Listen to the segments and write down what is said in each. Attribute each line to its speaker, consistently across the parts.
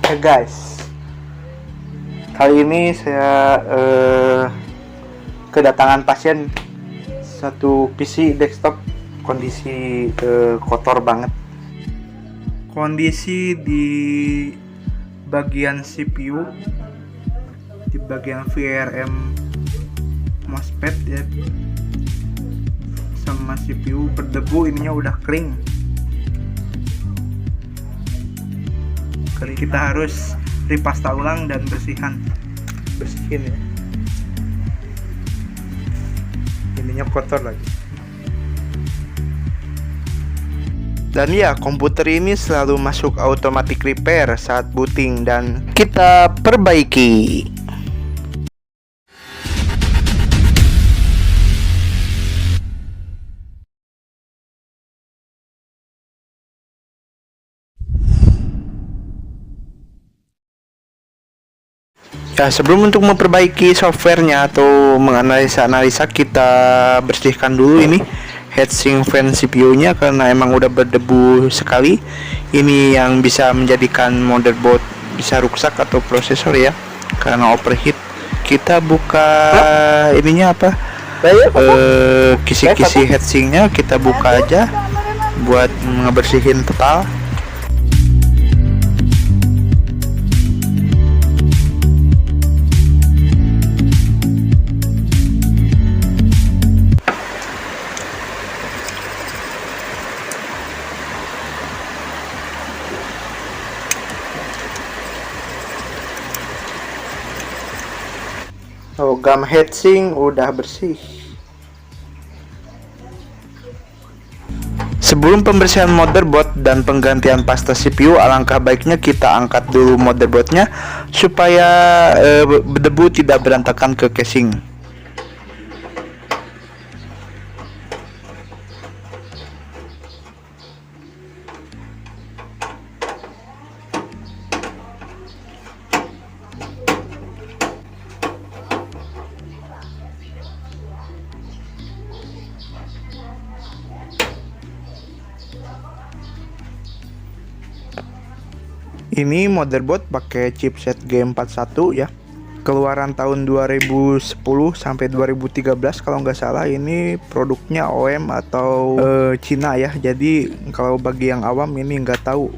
Speaker 1: Oke guys, kali ini saya kedatangan pasien satu PC desktop kondisi kotor banget. Kondisi di bagian CPU, di bagian VRM MOSFET ya, sama CPU berdebu, ininya udah kering. Kali kita harus ripasta ulang dan bersihin ya. Ininya kotor lagi. Dan ya, komputer ini selalu masuk automatic repair saat booting dan kita perbaiki. Ya, sebelum untuk memperbaiki softwarenya atau menganalisa kita bersihkan dulu ini heatsink fan CPU-nya karena emang udah berdebu sekali. Ini yang bisa menjadikan motherboard bisa rusak atau prosesor ya, karena overheat. Kita buka ininya apa? Kisi-kisi heatsinknya kita buka aja buat ngebersihin total. Gam heatsink udah bersih. Sebelum pembersihan motherboard dan penggantian pasta CPU, alangkah baiknya kita angkat dulu motherboardnya supaya debu tidak berantakan ke casing. Ini motherboard pakai chipset G41 ya. Keluaran tahun 2010 sampai 2013 kalau nggak salah. Ini produknya OEM atau Cina ya. Jadi kalau bagi yang awam ini nggak tahu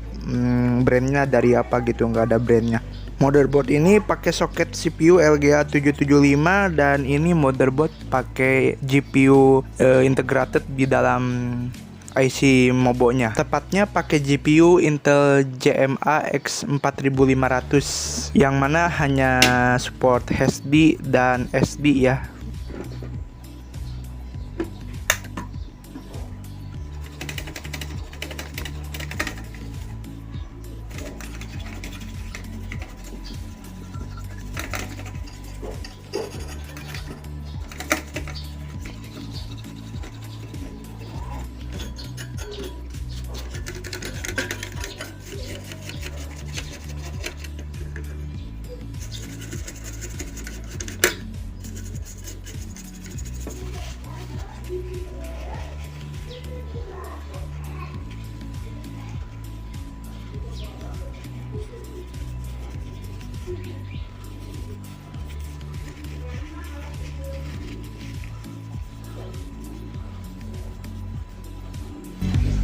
Speaker 1: brandnya dari apa gitu, nggak ada brandnya. Motherboard ini pakai soket CPU LGA 775 dan ini motherboard pakai GPU integrated di dalam IC mobonya. Tepatnya pakai GPU Intel JMA X4500 yang mana hanya support HD dan SD ya.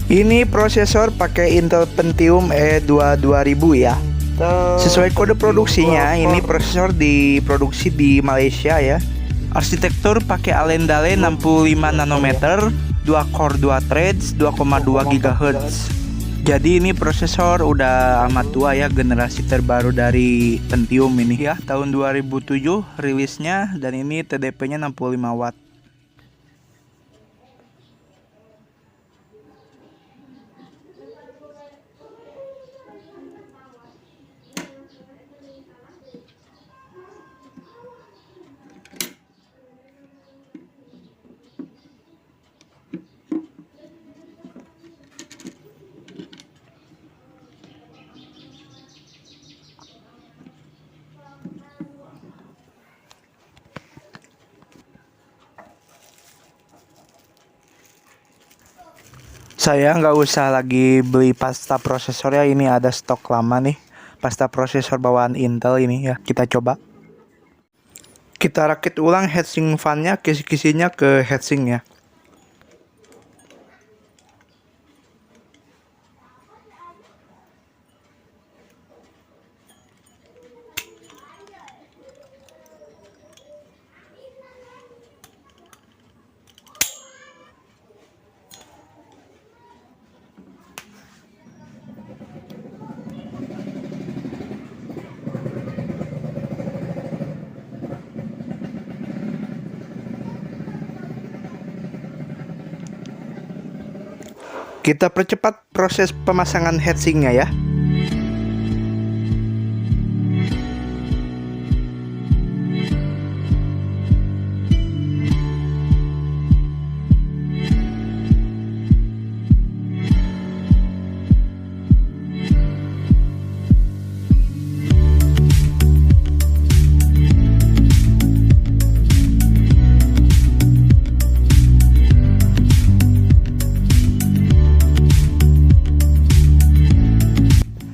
Speaker 1: Ini prosesor pakai Intel Pentium E2 2000 ya. Sesuai kode produksinya, ini prosesor diproduksi di Malaysia ya. Arsitektur pakai Allendale 65 nanometer, 2 core 2 threads, 2,2 GHz. Jadi ini prosesor udah amat tua ya, generasi terbaru dari Pentium ini ya, tahun 2007 rilisnya, dan ini TDP-nya 65 watt. Saya nggak usah lagi beli pasta prosesor ya, ini ada stok lama nih. pasta prosesor bawaan Intel ini ya. Kita coba. Kita rakit ulang heatsink fan-nya, kisi-kisinya ke heatsink ya. Kita percepat proses pemasangan heatsinknya ya.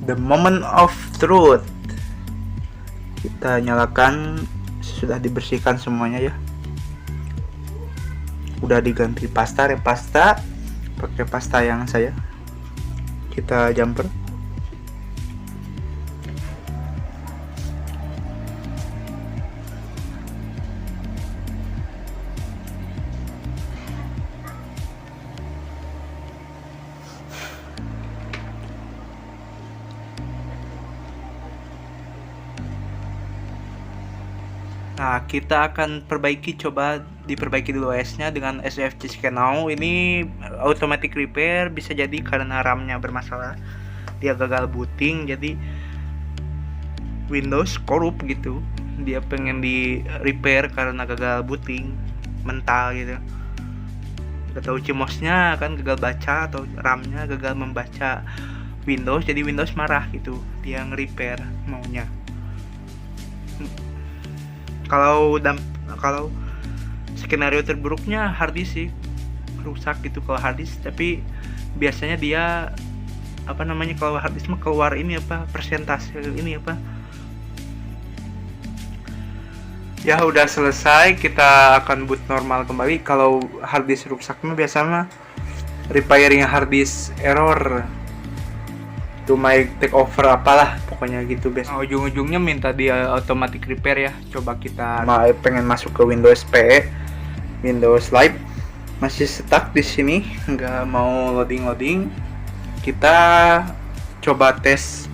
Speaker 1: The moment of truth. Kita nyalakan, sudah dibersihkan semuanya ya. Udah diganti pasta, repasta, pakai pasta yang saya. Kita jumper. Nah, kita akan coba diperbaiki dulu OS-nya dengan SFC Scan Now. Ini automatic repair, bisa jadi karena RAM-nya bermasalah. Dia gagal booting, jadi Windows korup gitu. Dia pengen di repair karena gagal booting mental gitu. Gak tahu CMOS-nya kan gagal baca atau RAM-nya gagal membaca Windows, jadi Windows marah gitu. Dia nge-repair maunya. Kalau skenario terburuknya harddisk sih rusak gitu kalau harddisk, tapi biasanya dia kalau harddisk mah keluar ini persentase ini ya. Udah selesai, kita akan boot normal kembali. Kalau harddisk rusaknya biasanya repairing harddisk error to my take over apalah pokoknya gitu biasa. Ujung-ujungnya minta dia automatic repair ya. Coba kita pengen masuk ke Windows PE, Windows Live, masih stuck di sini, nggak mau loading. Kita coba tes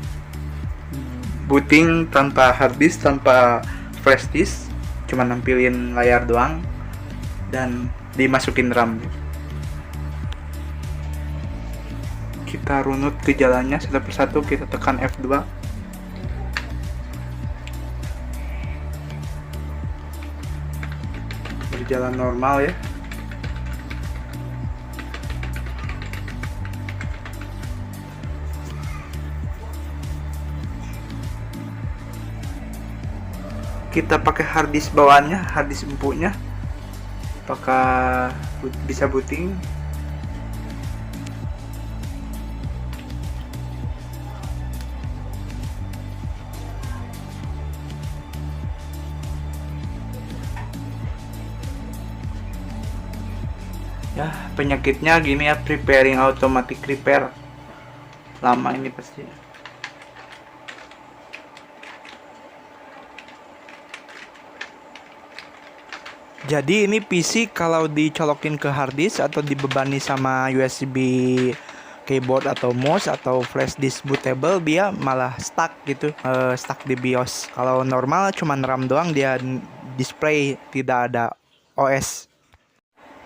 Speaker 1: booting tanpa harddisk, tanpa flash disk, cuma nampilin layar doang dan dimasukin RAM. Kita runut ke jalannya satu persatu, kita tekan F2. Berjalan normal ya. Kita pakai harddisk bawaannya, harddisk empuknya. Apakah bisa booting? Ya, penyakitnya gini ya, preparing automatic repair. Lama ini pasti. Jadi ini PC kalau dicolokin ke harddisk atau dibebani sama USB keyboard atau mouse atau flash disk bootable, dia malah stuck gitu, stuck di BIOS. Kalau normal cuman RAM doang, dia display tidak ada OS.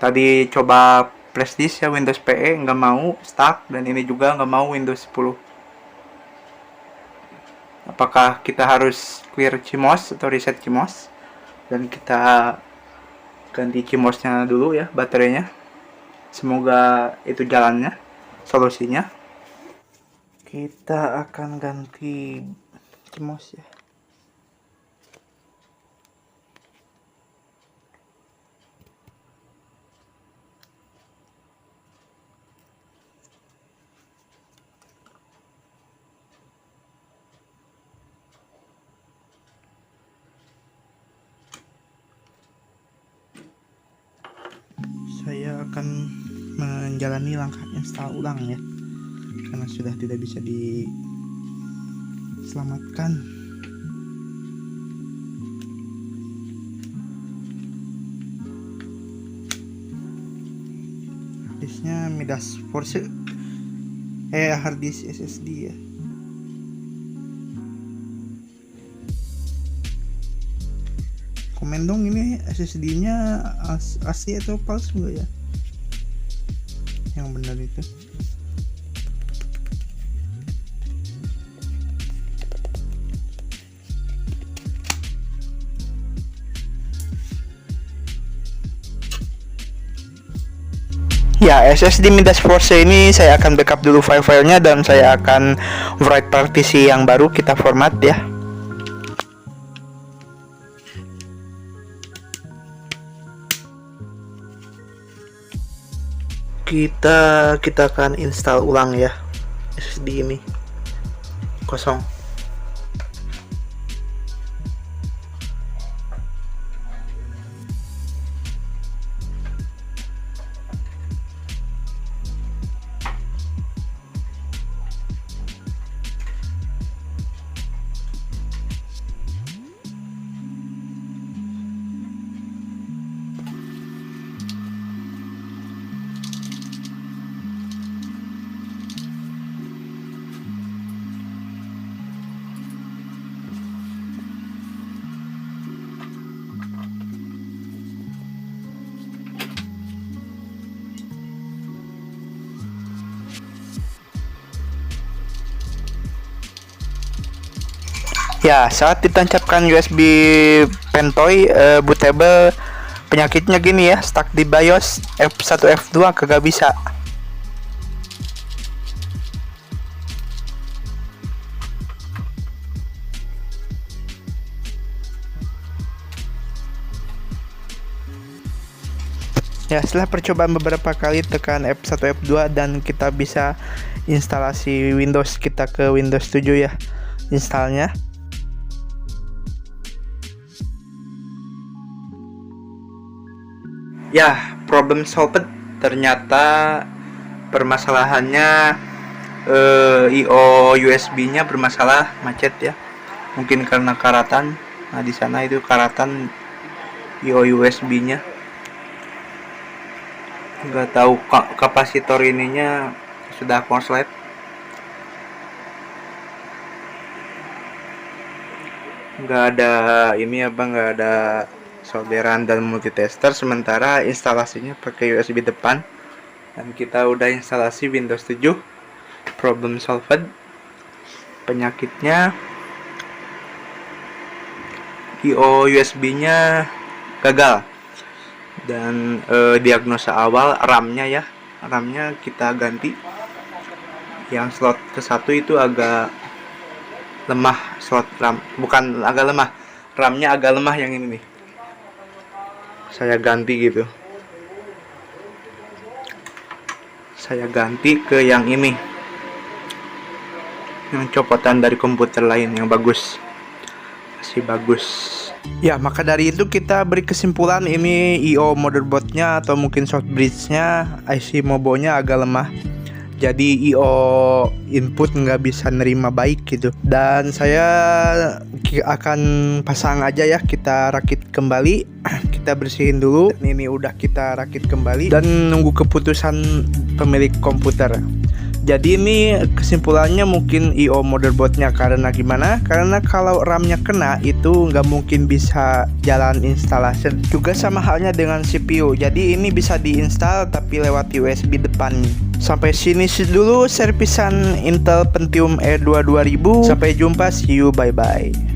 Speaker 1: Tadi coba flash disk ya, Windows PE nggak mau, stuck, dan ini juga nggak mau Windows 10. Apakah kita harus clear CMOS atau reset CMOS? Dan kita ganti CMOS-nya dulu ya, baterainya. Semoga itu jalannya, solusinya. Kita akan ganti CMOS ya. akan menjalani langkah install ulang ya, karena sudah tidak bisa diselamatkan. Harddisknya Midas Force harddisk SSD ya. Komen dong, ini SSD-nya asli atau palsu enggak ya? Yang benar itu. Ya, SSD Midas Force ini saya akan backup dulu file-filenya dan saya akan write partisi yang baru, kita format ya. Kita akan install ulang ya SSD ini kosong. Ya, saat ditancapkan USB pentoy bootable, penyakitnya gini ya, stuck di BIOS F1 F2 kagak bisa. Ya, setelah percobaan beberapa kali tekan F1 F2 dan kita bisa instalasi Windows kita ke Windows 7 ya installnya. Ya, problem solved. Ternyata permasalahannya I/O USB-nya bermasalah, macet ya. Mungkin karena karatan. Nah, di sana itu karatan I/O USB-nya. Nggak tahu kapasitor ininya sudah korslet. Nggak ada ini apa, nggak ada solderan dan multitester, sementara instalasinya pakai USB depan. Dan kita udah instalasi Windows 7. Problem solved. Penyakitnya I/O USB-nya gagal. Dan diagnosa awal RAM-nya ya, RAM-nya kita ganti. Yang slot ke-1 itu agak lemah, slot RAM, bukan agak lemah, RAM-nya agak lemah yang ini nih. Saya ganti gitu. Saya ganti ke yang ini, yang copotan dari komputer lain yang bagus, masih bagus. Ya, maka dari itu kita beri kesimpulan ini I/O motherboardnya atau mungkin short bridge-nya, IC Mobo-nya agak lemah. Jadi I/O input nggak bisa nerima baik gitu. Dan saya akan pasang aja ya, kita rakit kembali. Kita bersihin dulu. Ini udah kita rakit kembali dan nunggu keputusan pemilik komputer. Jadi ini kesimpulannya mungkin I/O motherboardnya. Karena gimana? Karena kalau RAM-nya kena itu nggak mungkin bisa jalan instalasi. Juga sama halnya dengan CPU. Jadi ini bisa diinstal tapi lewat USB depan. Sampai sini dulu servisan Intel Pentium E2 2000. Sampai jumpa, see you, bye bye.